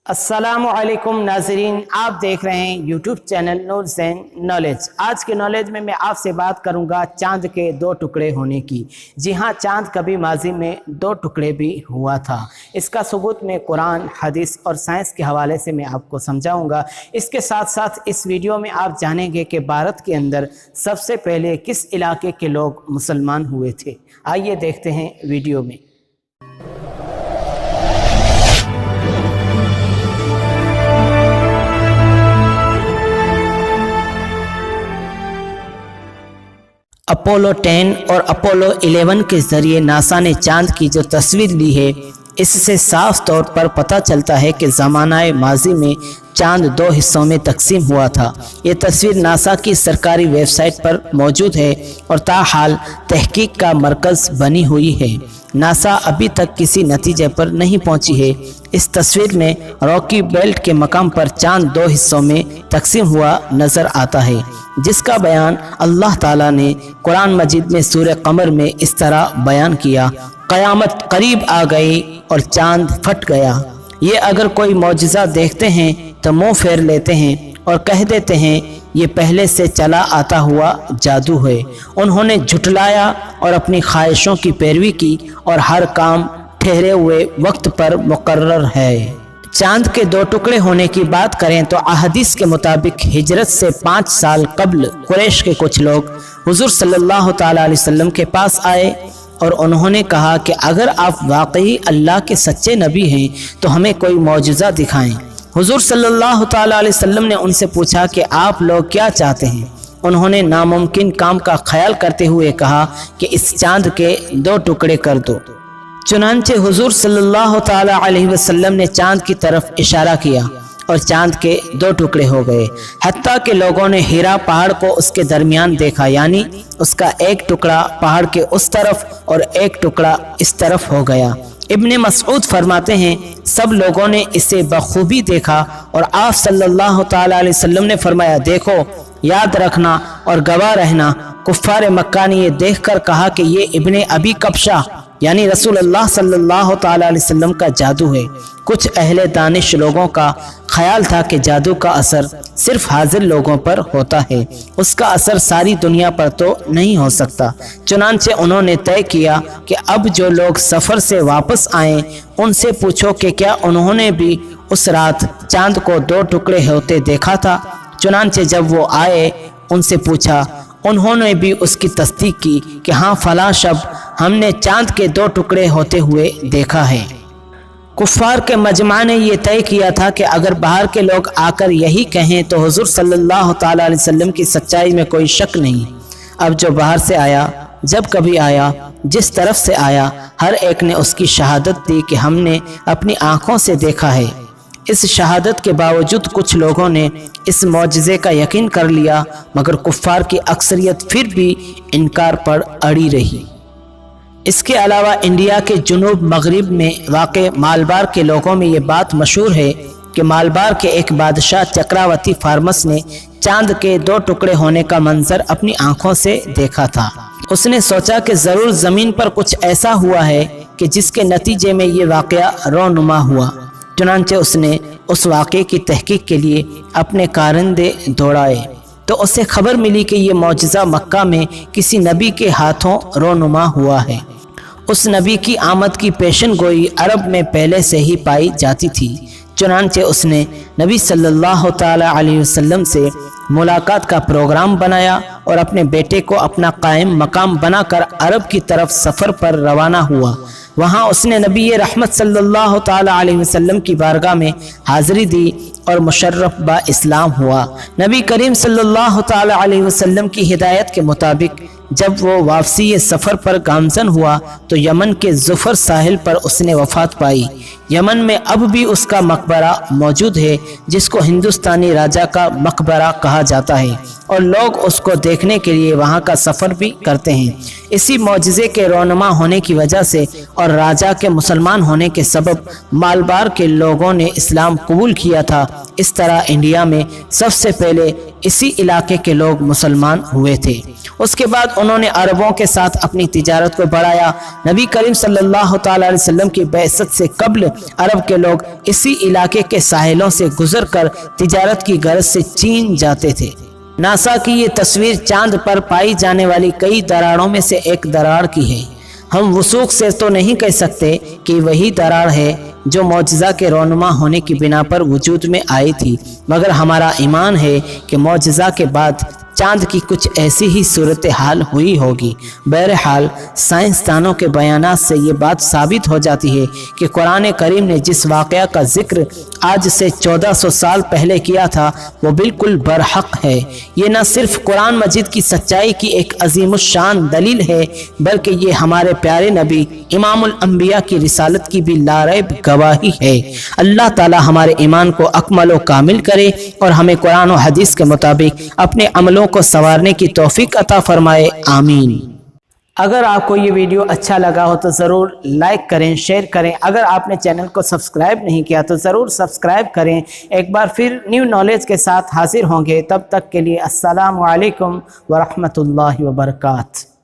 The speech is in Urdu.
السلام علیکم ناظرین، آپ دیکھ رہے ہیں یوٹیوب چینل نور زین نالج۔ آج کے نالج میں آپ سے بات کروں گا چاند کے دو ٹکڑے ہونے کی۔ جی ہاں، چاند کبھی ماضی میں دو ٹکڑے بھی ہوا تھا۔ اس کا ثبوت میں قرآن، حدیث اور سائنس کے حوالے سے میں آپ کو سمجھاؤں گا۔ اس کے ساتھ ساتھ اس ویڈیو میں آپ جانیں گے کہ بھارت کے اندر سب سے پہلے کس علاقے کے لوگ مسلمان ہوئے تھے۔ آئیے دیکھتے ہیں ویڈیو میں۔ اپولو 10 اور اپولو 11 کے ذریعے ناسا نے چاند کی جو تصویر لی ہے، اس سے صاف طور پر پتہ چلتا ہے کہ زمانہ ماضی میں چاند دو حصوں میں تقسیم ہوا تھا۔ یہ تصویر ناسا کی سرکاری ویب سائٹ پر موجود ہے اور تاحال تحقیق کا مرکز بنی ہوئی ہے۔ ناسا ابھی تک کسی نتیجے پر نہیں پہنچی ہے۔ اس تصویر میں راکی بیلٹ کے مقام پر چاند دو حصوں میں تقسیم ہوا نظر آتا ہے، جس کا بیان اللہ تعالیٰ نے قرآن مجید میں سورہ قمر میں اس طرح بیان کیا: قیامت قریب آ گئی اور چاند پھٹ گیا۔ یہ اگر کوئی معجزہ دیکھتے ہیں تو منہ پھیر لیتے ہیں اور کہہ دیتے ہیں یہ پہلے سے چلا آتا ہوا جادو ہے۔ انہوں نے جھٹلایا اور اپنی خواہشوں کی پیروی کی اور ہر کام ٹھہرے ہوئے وقت پر مقرر ہے۔ چاند کے دو ٹکڑے ہونے کی بات کریں تو احادیث کے مطابق ہجرت سے 5 سال قبل قریش کے کچھ لوگ حضور صلی اللہ تعالیٰ علیہ وسلم کے پاس آئے اور انہوں نے کہا کہ اگر آپ واقعی اللہ کے سچے نبی ہیں تو ہمیں کوئی معجزہ دکھائیں۔ حضور صلی اللہ تعالیٰ علیہ وسلم نے ان سے پوچھا کہ آپ لوگ کیا چاہتے ہیں؟ انہوں نے ناممکن کام کا خیال کرتے ہوئے کہا کہ اس چاند کے دو ٹکڑے کر دو۔ چنانچہ حضور صلی اللہ تعالیٰ علیہ وسلم نے چاند کی طرف اشارہ کیا اور چاند کے دو ٹکڑے ہو گئے، حتیٰ کہ لوگوں نے ہیرا پہاڑ کو اس کے درمیان دیکھا، یعنی اس کا ایک ٹکڑا پہاڑ کے اس طرف اور ایک ٹکڑا اس طرف ہو گیا۔ ابن مسعود فرماتے ہیں سب لوگوں نے اسے بخوبی دیکھا اور آپ صلی اللہ تعالیٰ علیہ وسلم نے فرمایا، دیکھو، یاد رکھنا اور گواہ رہنا۔ کفار مکہ نے یہ دیکھ کر کہا کہ یہ ابن ابی کبشہ یعنی رسول اللہ صلی اللہ تعالیٰ علیہ وسلم کا جادو ہے۔ کچھ اہل دانش لوگوں کا خیال تھا کہ جادو کا اثر صرف حاضر لوگوں پر ہوتا ہے، اس کا اثر ساری دنیا پر تو نہیں ہو سکتا۔ چنانچہ انہوں نے طے کیا کہ اب جو لوگ سفر سے واپس آئیں ان سے پوچھو کہ کیا انہوں نے بھی اس رات چاند کو دو ٹکڑے ہوتے دیکھا تھا۔ چنانچہ جب وہ آئے ان سے پوچھا، انہوں نے بھی اس کی تصدیق کی کہ ہاں فلاں شب ہم نے چاند کے دو ٹکڑے ہوتے ہوئے دیکھا ہے۔ کفار کے مجمع نے یہ طے کیا تھا کہ اگر باہر کے لوگ آ کر یہی کہیں تو حضور صلی اللہ تعالیٰ علیہ وسلم کی سچائی میں کوئی شک نہیں۔ اب جو باہر سے آیا، جب کبھی آیا، جس طرف سے آیا، ہر ایک نے اس کی شہادت دی کہ ہم نے اپنی آنکھوں سے دیکھا ہے۔ اس شہادت کے باوجود کچھ لوگوں نے اس معجزے کا یقین کر لیا، مگر کفار کی اکثریت پھر بھی انکار پر اڑی رہی۔ اس کے علاوہ انڈیا کے جنوب مغرب میں واقع مالبار کے لوگوں میں یہ بات مشہور ہے کہ مالبار کے ایک بادشاہ چکراوتی فارمس نے چاند کے دو ٹکڑے ہونے کا منظر اپنی آنکھوں سے دیکھا تھا۔ اس نے سوچا کہ ضرور زمین پر کچھ ایسا ہوا ہے کہ جس کے نتیجے میں یہ واقعہ رونما ہوا۔ چنانچہ اس نے اس واقعے کی تحقیق کے لیے اپنے کارندے دوڑائے تو اسے خبر ملی کہ یہ معجزہ مکہ میں کسی نبی کے ہاتھوں رونما ہوا ہے۔ اس نبی کی آمد کی پیشن گوئی عرب میں پہلے سے ہی پائی جاتی تھی۔ چنانچہ اس نے نبی صلی اللہ تعالیٰ علیہ وسلم سے ملاقات کا پروگرام بنایا اور اپنے بیٹے کو اپنا قائم مقام بنا کر عرب کی طرف سفر پر روانہ ہوا۔ وہاں اس نے نبی رحمت صلی اللہ تعالیٰ علیہ وسلم کی بارگاہ میں حاضری دی اور مشرف با اسلام ہوا۔ نبی کریم صلی اللہ تعالیٰ علیہ وسلم کی ہدایت کے مطابق جب وہ واپسی سفر پر گامزن ہوا تو یمن کے ظفر ساحل پر اس نے وفات پائی۔ یمن میں اب بھی اس کا مقبرہ موجود ہے، جس کو ہندوستانی راجہ کا مقبرہ کہا جاتا ہے، اور لوگ اس کو دیکھنے کے لیے وہاں کا سفر بھی کرتے ہیں۔ اسی معجزے کے رونما ہونے کی وجہ سے اور راجہ کے مسلمان ہونے کے سبب مالبار کے لوگوں نے اسلام قبول کیا تھا۔ اس طرح انڈیا میں سب سے پہلے اسی علاقے کے لوگ مسلمان ہوئے تھے۔ اس کے بعد انہوں نے عربوں کے ساتھ اپنی تجارت کو بڑھایا۔ نبی کریم صلی اللہ تعالیٰ علیہ وسلم کی بعثت سے قبل عرب کے لوگ اسی علاقے کے ساحلوں سے گزر کر تجارت کی غرض سے چین جاتے تھے۔ ناسا کی یہ تصویر چاند پر پائی جانے والی کئی دراڑوں میں سے ایک دراڑ کی ہے۔ ہم وثوق سے تو نہیں کہہ سکتے کہ وہی دراڑ ہے جو معجزہ کے رونما ہونے کی بنا پر وجود میں آئی تھی، مگر ہمارا ایمان ہے کہ معجزہ کے بعد چاند کی کچھ ایسی ہی صورتحال ہوئی ہوگی۔ بہرحال سائنسدانوں کے بیانات سے یہ بات ثابت ہو جاتی ہے کہ قرآن کریم نے جس واقعہ کا ذکر آج سے 1400 سال پہلے کیا تھا وہ بالکل برحق ہے۔ یہ نہ صرف قرآن مجید کی سچائی کی ایک عظیم الشان دلیل ہے، بلکہ یہ ہمارے پیارے نبی امام الانبیاء کی رسالت کی بھی لاریب گواہی ہے۔ اللہ تعالی ہمارے ایمان کو اکمل و کامل کرے اور ہمیں قرآن و حدیث کے مطابق اپنے عملوں کو سنوارنے کی توفیق عطا فرمائے، آمین۔ اگر آپ کو یہ ویڈیو اچھا لگا ہو تو ضرور لائک کریں، شیئر کریں۔ اگر آپ نے چینل کو سبسکرائب نہیں کیا تو ضرور سبسکرائب کریں۔ ایک بار پھر نیو نالج کے ساتھ حاضر ہوں گے، تب تک کے لیے السلام علیکم ورحمۃ اللہ وبرکاتہ۔